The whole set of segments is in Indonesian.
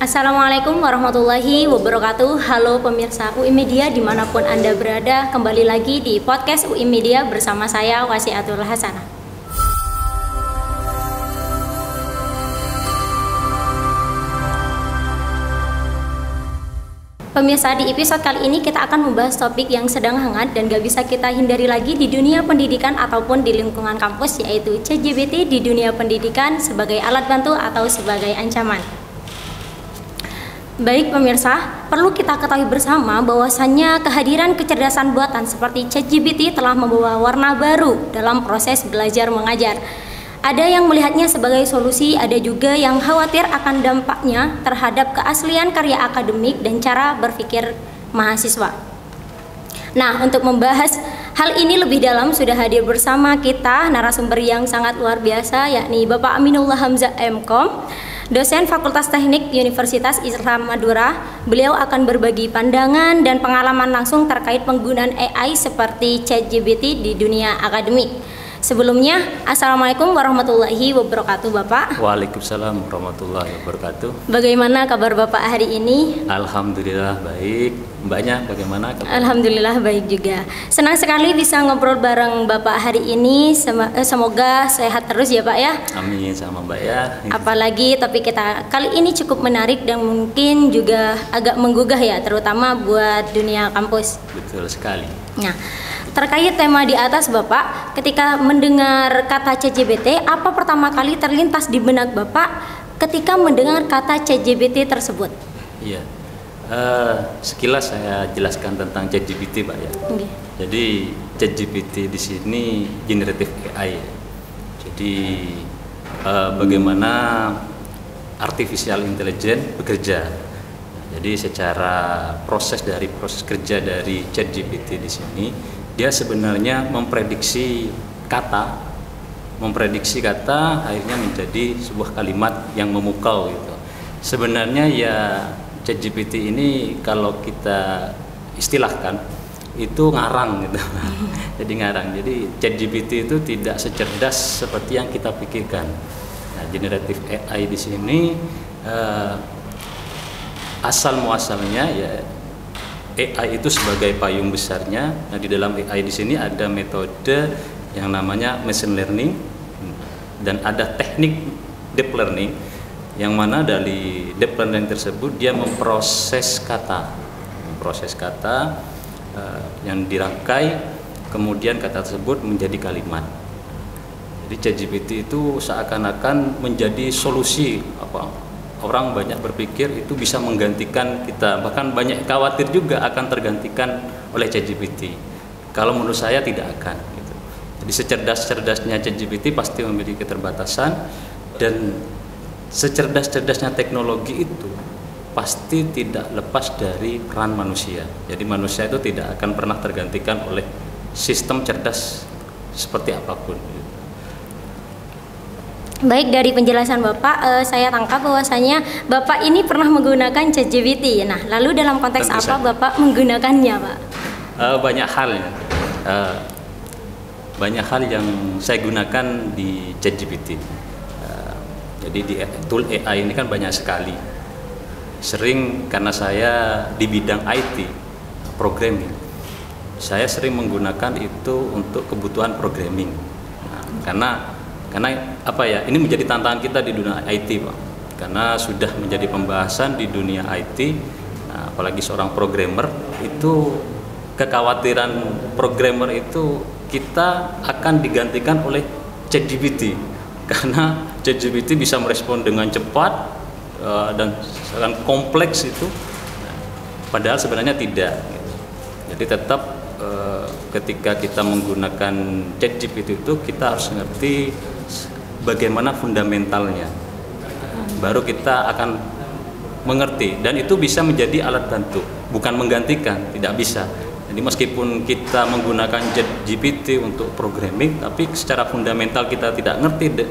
Assalamualaikum warahmatullahi wabarakatuh. Halo pemirsa UI Media dimanapun Anda berada, kembali lagi di podcast UI Media bersama saya Wasiatul Hasanah. Pemirsa, di episode kali ini kita akan membahas topik yang sedang hangat dan gak bisa kita hindari lagi di dunia pendidikan ataupun di lingkungan kampus, yaitu ChatGPT di dunia pendidikan sebagai alat bantu atau sebagai ancaman. Baik pemirsa, perlu kita ketahui bersama bahwasannya kehadiran kecerdasan buatan seperti ChatGPT telah membawa warna baru dalam proses belajar mengajar. Ada yang melihatnya sebagai solusi, ada juga yang khawatir akan dampaknya terhadap keaslian karya akademik dan cara berpikir mahasiswa. Nah, untuk membahas hal ini lebih dalam sudah hadir bersama kita narasumber yang sangat luar biasa, yakni Bapak Aminullah Hamzah MKom, dosen Fakultas Teknik Universitas Islam Madura. Beliau akan berbagi pandangan dan pengalaman langsung terkait penggunaan AI seperti ChatGPT di dunia akademik. Sebelumnya, Assalamualaikum warahmatullahi wabarakatuh Bapak. Waalaikumsalam warahmatullahi wabarakatuh. Bagaimana kabar Bapak hari ini? Alhamdulillah baik. Mbaknya bagaimana kabar? Alhamdulillah baik juga. Senang sekali bisa ngobrol bareng Bapak hari ini. Semoga sehat terus ya Pak ya. Amin sama Mbak ya. Apalagi topik kita kali ini cukup menarik dan mungkin juga agak menggugah ya, terutama buat dunia kampus. Betul sekali. Nah, terkait tema di atas Bapak, ketika mendengar kata ChatGPT, apa pertama kali terlintas di benak Bapak ketika mendengar kata ChatGPT tersebut? Iya, sekilas saya jelaskan tentang ChatGPT Pak ya. Okay. Jadi ChatGPT di sini generative AI. Jadi bagaimana artificial intelligence bekerja. Jadi secara proses kerja dari ChatGPT di sini, dia sebenarnya memprediksi kata akhirnya menjadi sebuah kalimat yang memukau gitu. Sebenarnya ya ChatGPT ini kalau kita istilahkan itu ngarang gitu. Jadi ngarang. Jadi ChatGPT itu tidak secerdas seperti yang kita pikirkan. Nah, generative AI di sini asal muasalnya ya AI itu sebagai payung besarnya. Nah, di dalam AI di sini ada metode yang namanya machine learning dan ada teknik deep learning, yang mana dari deep learning tersebut dia memproses kata yang dirangkai, kemudian kata tersebut menjadi kalimat. Jadi ChatGPT itu seakan-akan menjadi solusi orang banyak berpikir itu bisa menggantikan kita, bahkan banyak khawatir juga akan tergantikan oleh ChatGPT. Kalau menurut saya tidak akan gitu. Jadi secerdas-cerdasnya ChatGPT pasti memiliki keterbatasan, dan secerdas-cerdasnya teknologi itu pasti tidak lepas dari peran manusia. Jadi manusia itu tidak akan pernah tergantikan oleh sistem cerdas seperti apapun. Baik, dari penjelasan Bapak, saya tangkap bahwasanya Bapak ini pernah menggunakan ChatGPT. Nah, lalu dalam konteks Tentu apa saja Bapak menggunakannya, Pak? Banyak hal ya. Banyak hal yang saya gunakan di ChatGPT. Jadi di tool AI ini kan banyak sekali. Sering karena saya di bidang IT, programming, saya sering menggunakan itu untuk kebutuhan programming. Nah, karena apa ya, ini menjadi tantangan kita di dunia IT Pak, karena sudah menjadi pembahasan di dunia IT. Nah, apalagi seorang programmer itu, kekhawatiran programmer itu kita akan digantikan oleh ChatGPT, karena ChatGPT bisa merespon dengan cepat dan sangat kompleks itu. Nah, padahal sebenarnya tidak gitu. Jadi tetap ketika kita menggunakan ChatGPT itu kita harus ngerti bagaimana fundamentalnya, baru kita akan mengerti, dan itu bisa menjadi alat bantu, bukan menggantikan, tidak bisa. Jadi meskipun kita menggunakan ChatGPT untuk programming, tapi secara fundamental kita tidak ngerti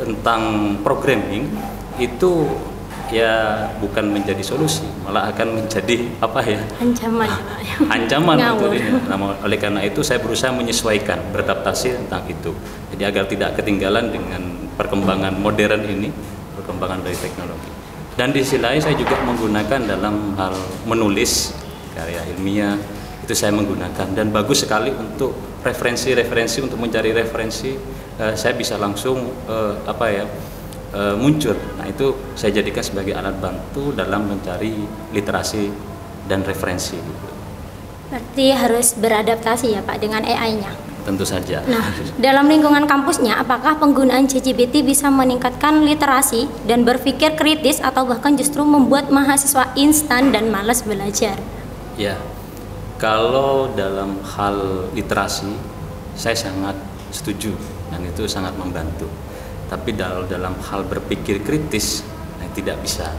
tentang programming, itu ya bukan menjadi solusi, malah akan menjadi apa ya, ancaman gitu. Nah, oleh karena itu saya berusaha menyesuaikan, beradaptasi tentang itu, jadi agar tidak ketinggalan dengan perkembangan modern ini, perkembangan dari teknologi. Dan di sisi lain saya juga menggunakan dalam hal menulis karya ilmiah, itu saya menggunakan, dan bagus sekali untuk referensi untuk mencari referensi. Saya bisa langsung muncul. Nah, itu saya jadikan sebagai alat bantu dalam mencari literasi dan referensi. Berarti harus beradaptasi ya Pak dengan AI-nya. Tentu saja. Nah, dalam lingkungan kampusnya, apakah penggunaan ChatGPT bisa meningkatkan literasi dan berpikir kritis atau bahkan justru membuat mahasiswa instan dan malas belajar? Ya, kalau dalam hal literasi, saya sangat setuju dan itu sangat membantu. Tapi dalam hal berpikir kritis, tidak bisa.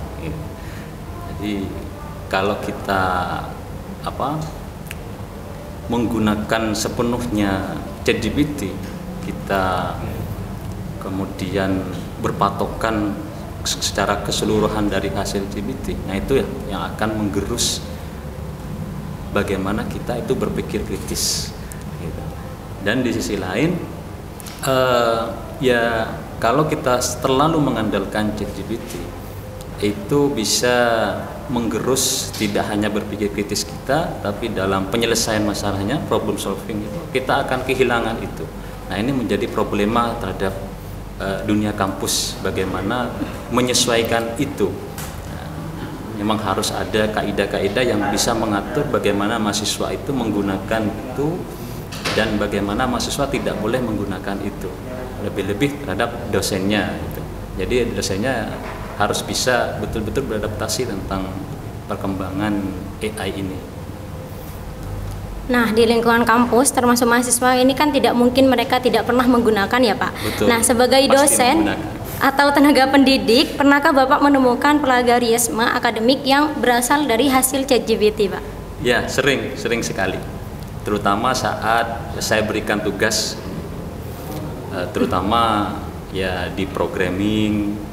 Jadi kalau kita menggunakan sepenuhnya ChatGPT, kita kemudian berpatokan secara keseluruhan dari hasil GPT, nah itu ya yang akan menggerus bagaimana kita itu berpikir kritis gitu. Dan di sisi lain ya kalau kita terlalu mengandalkan ChatGPT, itu bisa menggerus tidak hanya berpikir kritis kita, tapi dalam penyelesaian masalahnya, problem solving itu kita akan kehilangan itu. Nah, ini menjadi problema terhadap dunia kampus, bagaimana menyesuaikan itu. Nah, memang harus ada kaidah-kaidah yang bisa mengatur bagaimana mahasiswa itu menggunakan itu dan bagaimana mahasiswa tidak boleh menggunakan itu. Lebih-lebih terhadap dosennya gitu. Jadi dosennya harus bisa betul-betul beradaptasi tentang perkembangan AI ini. Nah, di lingkungan kampus termasuk mahasiswa ini kan tidak mungkin mereka tidak pernah menggunakan ya Pak. Betul. Nah, sebagai dosen atau tenaga pendidik, pernahkah Bapak menemukan plagiarisme akademik yang berasal dari hasil ChatGPT Pak? Ya, sering sekali. Terutama saat saya berikan tugas, terutama ya di programming,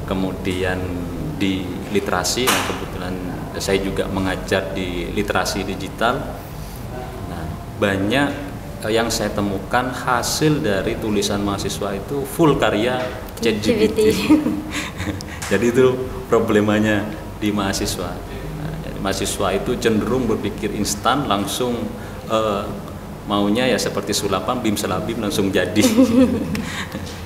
kemudian di literasi, yang kebetulan saya juga mengajar di literasi digital. Nah, banyak yang saya temukan hasil dari tulisan mahasiswa itu full karya ChatGPT. Jadi itu problemanya di mahasiswa. Nah, jadi mahasiswa itu cenderung berpikir instan, langsung maunya ya seperti sulapan bim selabim langsung jadi.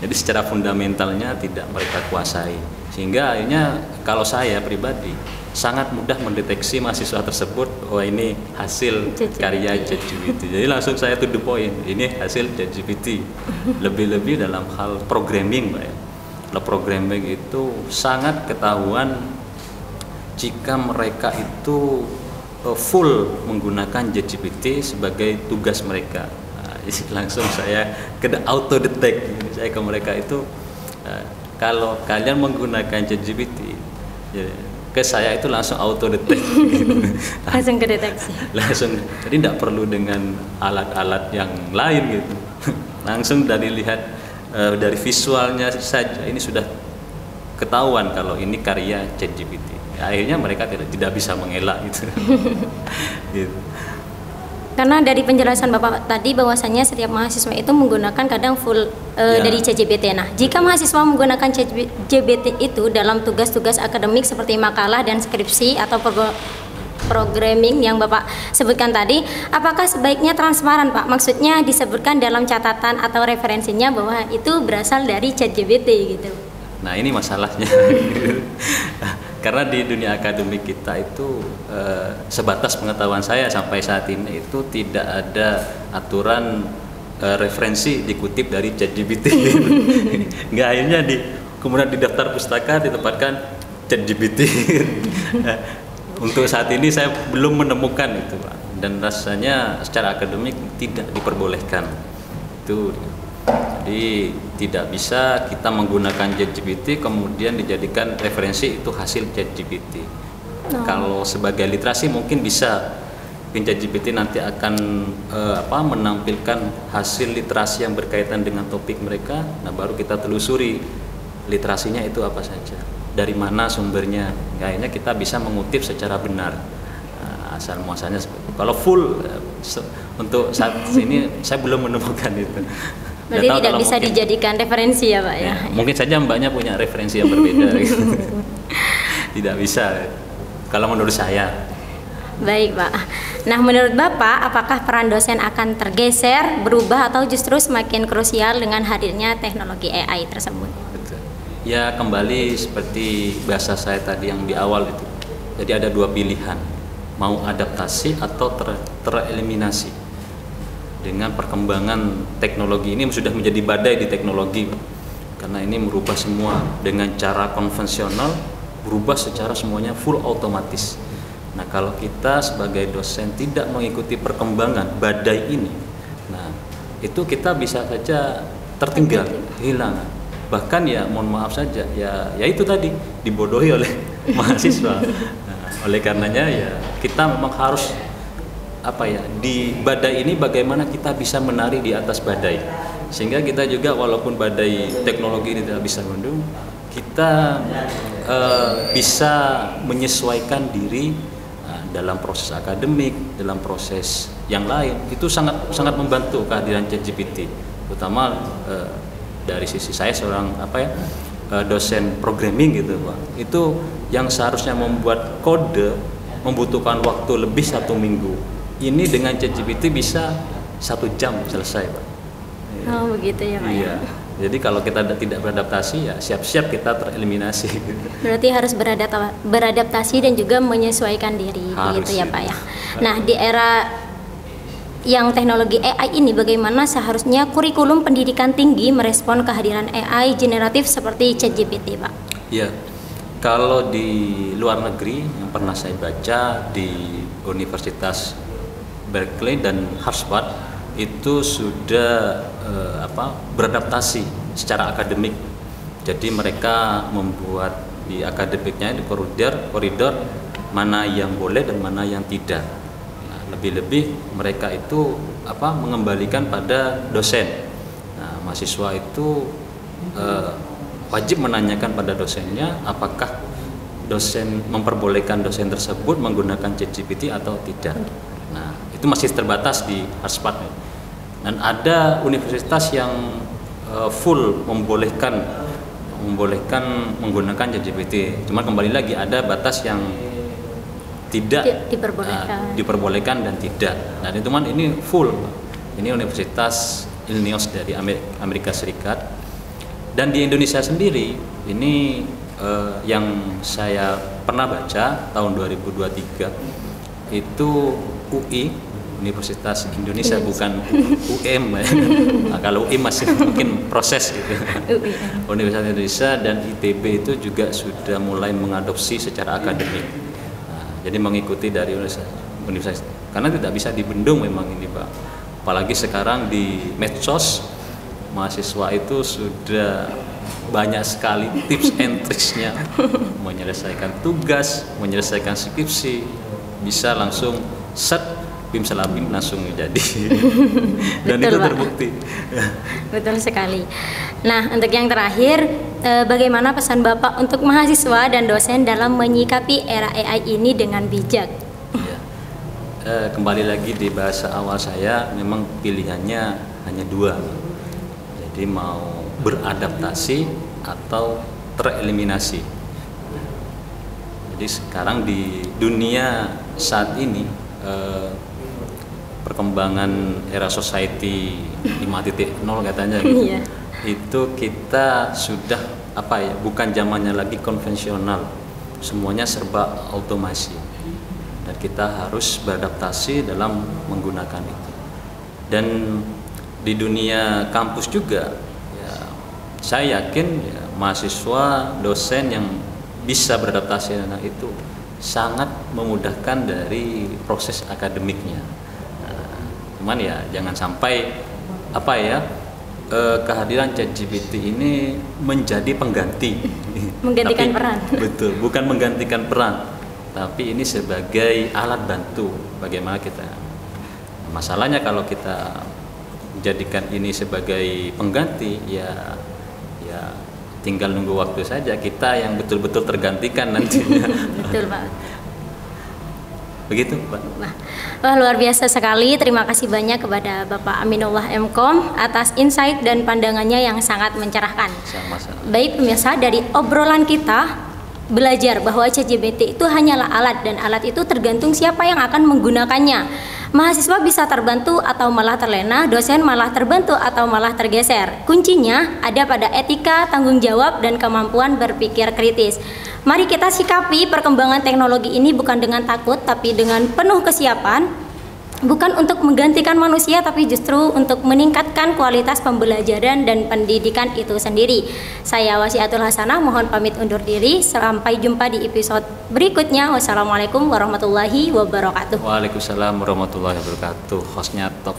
Jadi secara fundamentalnya tidak mereka kuasai, sehingga akhirnya kalau saya pribadi sangat mudah mendeteksi mahasiswa tersebut, oh ini hasil karya ChatGPT. Jadi langsung saya to the point, ini hasil ChatGPT. Lebih-lebih dalam hal programming Pak ya. Kalau programming itu sangat ketahuan jika mereka itu full menggunakan ChatGPT sebagai tugas mereka. Nah, langsung saya kena auto detect. Saya ke mereka itu, kalau kalian menggunakan ChatGPT, ya, ke saya itu langsung auto detect. Gitu. Langsung kedeteksi. Langsung, jadi tidak perlu dengan alat-alat yang lain gitu. Langsung dari lihat dari visualnya saja ini sudah ketahuan kalau ini karya ChatGPT. Akhirnya mereka tidak bisa mengelak gitu. Gitu. Karena dari penjelasan Bapak tadi bahwasannya setiap mahasiswa itu menggunakan kadang full dari ChatGPT. Nah, jika mahasiswa menggunakan ChatGPT itu dalam tugas-tugas akademik seperti makalah dan skripsi atau programming yang Bapak sebutkan tadi, apakah sebaiknya transparan Pak? Maksudnya disebutkan dalam catatan atau referensinya bahwa itu berasal dari ChatGPT gitu. Nah, ini masalahnya. Karena di dunia akademik kita itu sebatas pengetahuan saya sampai saat ini itu tidak ada aturan referensi dikutip dari ChatGPT. Nggak, akhirnya kemudian di daftar pustaka ditempatkan ChatGPT. Untuk saat ini saya belum menemukan itu Pak, dan rasanya secara akademik tidak diperbolehkan itu. Jadi tidak bisa kita menggunakan ChatGPT kemudian dijadikan referensi itu hasil ChatGPT. Kalau sebagai literasi mungkin bisa, mungkin ChatGPT nanti akan menampilkan hasil literasi yang berkaitan dengan topik mereka. Nah, baru kita telusuri literasinya itu apa saja, dari mana sumbernya. Akhirnya kita bisa mengutip secara benar asal muasalnya seperti itu. Kalau full untuk saat ini saya belum menemukan itu. Berarti tidak bisa dijadikan referensi ya Pak ya? Mungkin saja Mbaknya punya referensi yang berbeda. Gitu. Tidak bisa, kalau menurut saya. Baik Pak. Nah menurut Bapak, apakah peran dosen akan tergeser, berubah, atau justru semakin krusial dengan hadirnya teknologi AI tersebut? Betul. Ya kembali seperti bahasa saya tadi yang di awal itu. Jadi ada dua pilihan, mau adaptasi atau tereliminasi. Dengan perkembangan teknologi ini sudah menjadi badai di teknologi, karena ini merubah semua dengan cara konvensional, berubah secara semuanya full otomatis. Nah kalau kita sebagai dosen tidak mengikuti perkembangan badai ini, nah itu kita bisa saja tertinggal, hilang. Bahkan ya mohon maaf saja, ya itu tadi dibodohi oleh mahasiswa. Nah, oleh karenanya ya kita memang harus di badai ini bagaimana kita bisa menari di atas badai, sehingga kita juga walaupun badai teknologi ini tidak bisa bendung, kita bisa menyesuaikan diri dalam proses akademik, dalam proses yang lain. Itu sangat membantu kehadiran ChatGPT, terutama dari sisi saya seorang dosen programming gitu Pak. Itu yang seharusnya membuat kode membutuhkan waktu lebih 1 minggu, ini dengan ChatGPT bisa 1 jam selesai Pak. Oh begitu ya Pak. Iya. Jadi kalau kita tidak beradaptasi ya siap-siap kita tereliminasi. Berarti harus beradaptasi dan juga menyesuaikan diri, begitu ya Pak ya. Nah di era yang teknologi AI ini, bagaimana seharusnya kurikulum pendidikan tinggi merespon kehadiran AI generatif seperti ChatGPT Pak? Iya. Kalau di luar negeri yang pernah saya baca di Universitas Berkeley dan Harvard itu sudah beradaptasi secara akademik. Jadi mereka membuat di akademiknya di koridor mana yang boleh dan mana yang tidak. Nah, lebih-lebih mereka itu mengembalikan pada dosen. Nah, mahasiswa itu wajib menanyakan pada dosennya apakah dosen memperbolehkan dosen tersebut menggunakan ChatGPT atau tidak. Nah, itu masih terbatas di Harvard. Dan ada universitas yang full membolehkan menggunakan ChatGPT. Cuma kembali lagi ada batas yang tidak diperbolehkan dan tidak. Dan itu ini full. Ini Universitas Illinois dari Amerika Serikat. Dan di Indonesia sendiri ini yang saya pernah baca tahun 2023 itu UI, Universitas Indonesia, bukan UM. Nah, kalau UM masih mungkin proses gitu. Universitas Indonesia dan ITB itu juga sudah mulai mengadopsi secara akademik. Nah, jadi mengikuti dari universitas karena tidak bisa dibendung memang ini Pak. Apalagi sekarang di medsos mahasiswa itu sudah banyak sekali tips and tricksnya menyelesaikan tugas, menyelesaikan skripsi, bisa langsung set BIM Salabim langsung jadi. Dan betul, itu terbukti. Betul sekali. Nah untuk yang terakhir, bagaimana pesan Bapak untuk mahasiswa dan dosen dalam menyikapi era AI ini dengan bijak? Ya. Kembali lagi di bahasa awal saya, memang pilihannya hanya 2. Jadi mau beradaptasi atau tereliminasi. Jadi sekarang di dunia saat ini perkembangan era society 5.0 katanya gitu. Iya. Itu kita sudah bukan zamannya lagi konvensional, semuanya serba otomasi dan kita harus beradaptasi dalam menggunakan itu. Dan di dunia kampus juga ya, saya yakin ya, mahasiswa dosen yang bisa beradaptasi dengan itu sangat memudahkan dari proses akademiknya. Cuman ya jangan sampai kehadiran ChatGPT ini menjadi pengganti, menggantikan peran. Betul, bukan menggantikan peran, tapi ini sebagai alat bantu bagaimana kita. Masalahnya kalau kita menjadikan ini sebagai pengganti, ya tinggal nunggu waktu saja kita yang betul-betul tergantikan nantinya. Betul Pak. Begitu, Pak. Wah, luar biasa sekali. Terima kasih banyak kepada Bapak Aminullah M.Com atas insight dan pandangannya yang sangat mencerahkan. Sama-sama. Baik pemirsa, dari obrolan kita belajar bahwa ChatGPT itu hanyalah alat, dan alat itu tergantung siapa yang akan menggunakannya. Mahasiswa bisa terbantu atau malah terlena, dosen malah terbantu atau malah tergeser. Kuncinya ada pada etika, tanggung jawab, dan kemampuan berpikir kritis. Mari kita sikapi perkembangan teknologi ini bukan dengan takut, tapi dengan penuh kesiapan. Bukan untuk menggantikan manusia, tapi justru untuk meningkatkan kualitas pembelajaran dan pendidikan itu sendiri. Saya Wasiatul Hasanah, mohon pamit undur diri. Sampai jumpa di episode berikutnya. Wassalamualaikum warahmatullahi wabarakatuh. Waalaikumsalam warahmatullahi wabarakatuh. Hostnya top.